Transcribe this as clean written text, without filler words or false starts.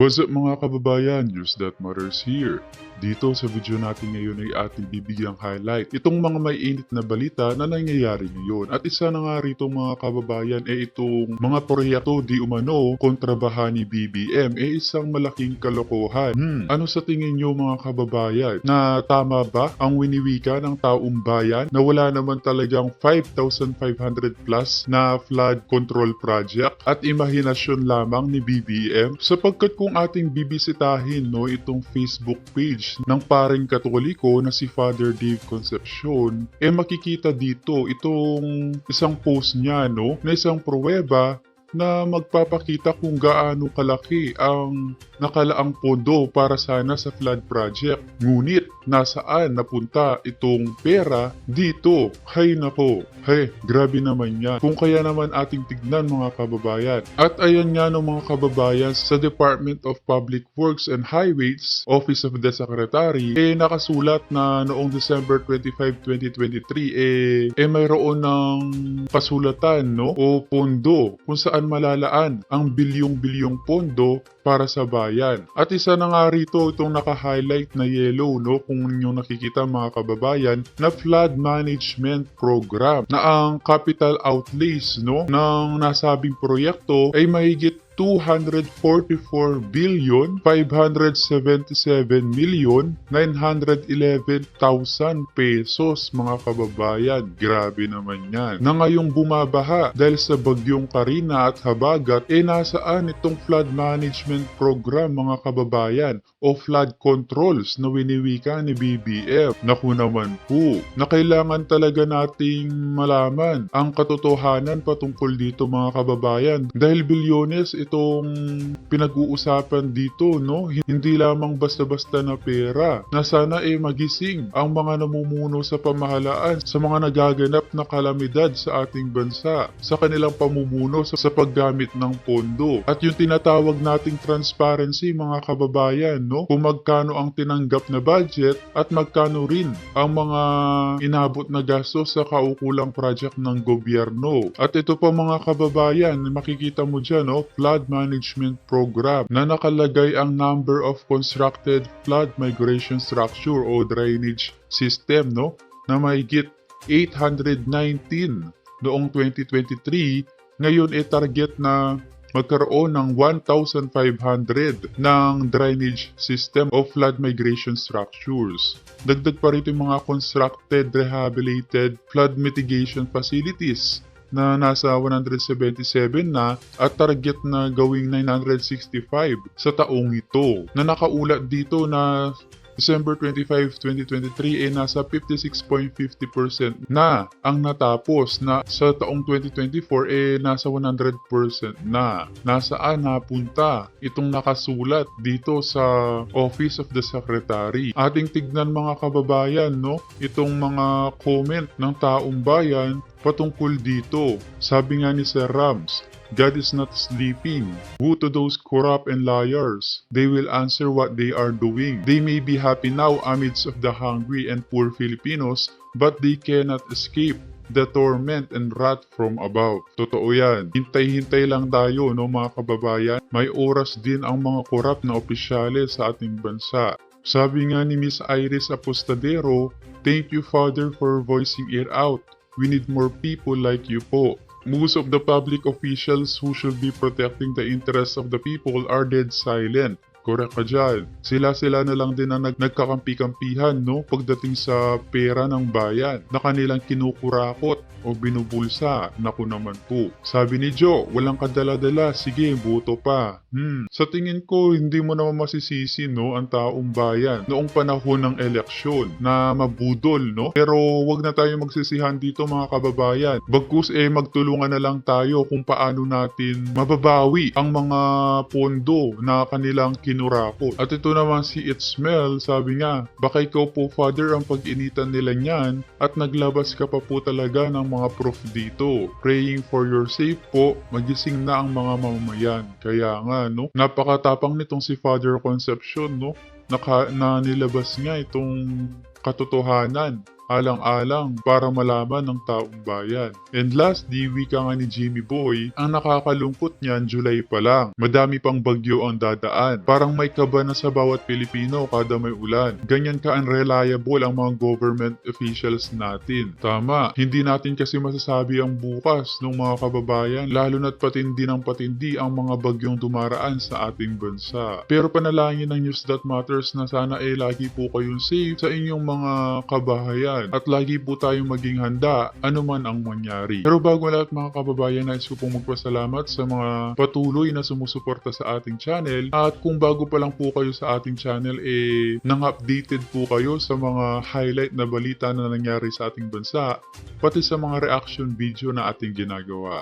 What's up mga kababayan? News that matters here. Dito sa video natin ngayon ay ating bibigyang highlight itong mga may init na balita na nangyayari ngayon. At isa na nga rito mga kababayan itong mga proyekto di umano kontrabahan ni BBM isang malaking kalokohan. Ano sa tingin nyo mga kababayan? Na tama ba ang winiwika ng taong bayan na wala naman talagang 5,500 plus na flood control project at imahinasyon lamang ni BBM? Sapagkat kung ating bibisitahin itong Facebook page ng paring Katoliko na si Father Dave Concepcion, makikita dito itong isang post niya na isang pruweba na magpapakita kung gaano kalaki ang nakalaang pondo para sana sa flood project. Ngunit nasaan napunta itong pera dito? Hay nako, grabe naman yan. Kung kaya naman ating tignan mga kababayan. At ayan nga mga kababayan, sa Department of Public Works and Highways, Office of the Secretary, nakasulat na noong December 25, 2023, mayroon ng pasulatan o pondo kung saan malalaan ang bilyong-bilyong pondo para sa bayan. At isa na nga rito itong naka-highlight na yellow kung inyong nakikita mga kababayan na flood management program na ang capital outlays ng nasabing proyekto ay mahigit 244 billion 577 million 911,000 pesos mga kababayan. Grabe naman yan. Na ngayong bumabaha dahil sa bagyong Karina at Habagat, nasaan itong flood management program mga kababayan o flood controls na winiwika ni BBM? Naku naman po, na kailangan talaga nating malaman ang katotohanan patungkol dito mga kababayan dahil bilyones itong pinag-uusapan dito, hindi lamang basta-basta na pera na sana magising ang mga namumuno sa pamahalaan sa mga nagaganap na kalamidad sa ating bansa sa kanilang pamumuno sa paggamit ng pondo. At yung tinatawag nating transparency mga kababayan, kung magkano ang tinanggap na budget at magkano rin ang mga inabot na gastos sa kaukulang project ng gobyerno. At ito pa mga kababayan, makikita mo dyan, flood management program na nakalagay ang number of constructed flood migration structure o drainage system na mahigit 819 noong 2023. Ngayon target na magkaroon ng 1,500 ng drainage system of flood migration structures. Dagdag pa rito yung mga constructed, rehabilitated flood mitigation facilities na nasa 177 na at target na gawing 965 sa taong ito. Na nakaulat dito na December 25, 2023 nasa 56.50% na ang natapos na sa taong 2024 nasa 100% na. Nasaan napunta itong nakasulat dito sa Office of the Secretary? Ating tignan mga kababayan itong mga comment ng taong bayan patungkol dito. Sabi nga ni Sir Rams, God is not sleeping. Woe to those corrupt and liars. They will answer what they are doing. They may be happy now amidst of the hungry and poor Filipinos, but they cannot escape the torment and wrath from above. Totoo yan. Hintay-hintay lang tayo mga kababayan. May oras din ang mga corrupt na opisyales sa ating bansa. Sabi nga ni Miss Iris Apostadero, thank you Father for voicing it out. We need more people like you po. Most of the public officials who should be protecting the interests of the people are dead silent. Correct ka dyan. Sila na lang din ang nagkakampi-kampihan pagdating sa pera ng bayan na kanilang kinukurakot o binubulsa. Naku naman po. Sabi ni Joe, walang kadala-dala. Sige, buto pa. Sa tingin ko, hindi mo naman masisisi ang taong bayan noong panahon ng eleksyon na mabudol. Pero wag na tayo magsisihan dito mga kababayan. Bagkus magtulungan na lang tayo kung paano natin mababawi ang mga pondo na kanilang kinurakot. At ito naman si Itzmel, sabi nga, baka ikaw po Father ang pag-initan nila niyan at naglabas ka pa po talaga ng mga proof dito. Praying for your safe po, magising na ang mga mamamayan. Kaya nga, napakatapang nitong si Father Concepcion, na nilabas nga itong katotohanan alang-alang para malaman ng taong bayan. And lastly, wika nga ni Jimmy Boy, ang nakakalungkot niyan July pa lang. Madami pang bagyo ang dadaan. Parang may kaba na sa bawat Pilipino kada may ulan. Ganyan ka unreliable ang mga government officials natin. Tama, hindi natin kasi masasabi ang bukas ng mga kababayan, lalo na't patindi ng patindi ang mga bagyong dumaraan sa ating bansa. Pero panalangin ng News That Matters na sana lagi po kayong safe sa inyong mga kabahayan. At lagi po tayong maging handa anuman ang mangyari. Pero bago lahat mga kababayan, nais ko pong magpasalamat sa mga patuloy na sumusuporta sa ating channel. At kung bago pa lang po kayo sa ating channel, nang-updated po kayo sa mga highlight na balita na nangyari sa ating bansa, pati sa mga reaction video na ating ginagawa.